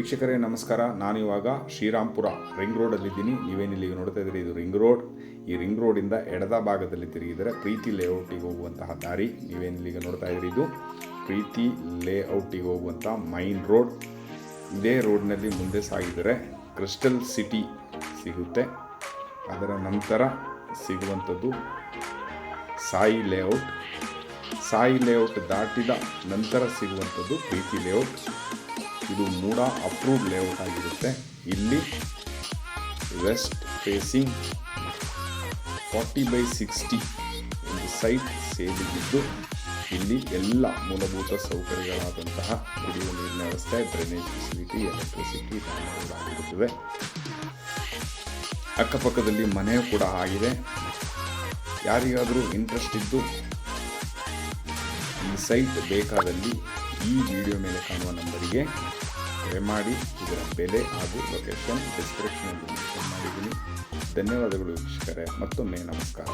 ವೀಕ್ಷಕರೇ ನಮಸ್ಕಾರ. ನಾನು ಇವಾಗ ಶ್ರೀರಾಂಪುರ ರಿಂಗ್ ರೋಡಲ್ಲಿದ್ದೀನಿ. ನೀವೇನಿಲ್ಲಿ ನೋಡ್ತಾ ಇದ್ದೀರಿ, ಇದು ರಿಂಗ್ ರೋಡ್. ಈ ರಿಂಗ್ ರೋಡಿಂದ ಎಡದ ಭಾಗದಲ್ಲಿ ತಿರುಗಿದರೆ ಪ್ರೀತಿ ಲೇಔಟಿಗೆ ಹೋಗುವಂತಹ ದಾರಿ. ನೀವೇನಿಲ್ಲಿಗೆ ನೋಡ್ತಾ ಇದ್ದೀರಿ, ಇದು ಪ್ರೀತಿ ಲೇಔಟಿಗೆ ಹೋಗುವಂಥ ಮೈನ್ ರೋಡ್. ಇದೇ ರೋಡ್ನಲ್ಲಿ ಮುಂದೆ ಸಾಗಿದರೆ ಕ್ರಿಸ್ಟಲ್ ಸಿಟಿ ಸಿಗುತ್ತೆ. ಅದರ ನಂತರ ಸಿಗುವಂಥದ್ದು ಸಾಯಿ ಲೇಔಟ್. ಸಾಯಿ ಲೇಔಟ್ ದಾಟಿದ ನಂತರ ಸಿಗುವಂಥದ್ದು ಪ್ರೀತಿ ಲೇಔಟ್. ಇದು ಮೂಡ ಅಪ್ರೂವ್ಡ್ ಲೇಔಟ್ ಆಗಿರುತ್ತೆ. ಇಲ್ಲಿ ವೆಸ್ಟ್ ಫೇಸಿಂಗ್ 40/60 ಒಂದು ಸೈಟ್ ಸೇರಿದ್ದು, ಇಲ್ಲಿ ಎಲ್ಲ ಮೂಲಭೂತ ಸೌಕರ್ಯಗಳಾದಂತಹ ಕುಡಿಯುವ ನೀರಿನ ವ್ಯವಸ್ಥೆ, ಡ್ರೈನೇಜ್ ಫೆಸಿಲಿಟಿ, ಎಲೆಕ್ಟ್ರಿಸಿಟಿ ಆಗಿರುತ್ತದೆ. ಅಕ್ಕಪಕ್ಕದಲ್ಲಿ ಮನೆಯೂ ಕೂಡ ಆಗಿದೆ. ಯಾರಿಗಾದರೂ ಇಂಟ್ರೆಸ್ಟ್ ಇದ್ದು ಈ ಸೈಟ್ ಬೇಕಾದಲ್ಲಿ ಈ ವಿಡಿಯೋ ಮೇಲೆ ಕಾಣುವ ನಂಬರಿಗೆ ಕರೆ ಮಾಡಿ. ಇದರ ಬೆಲೆ ಹಾಗೂ ಲೊಕೇಶನ್ ಡಿಸ್ಕ್ರಿಪ್ಷನಲ್ಲಿ ಮೆನ್ಷನ್ ಮಾಡಿದ್ದೀನಿ. ಧನ್ಯವಾದಗಳು ವೀಕ್ಷಕರೇ, ಮತ್ತೊಮ್ಮೆ ನಮಸ್ಕಾರ.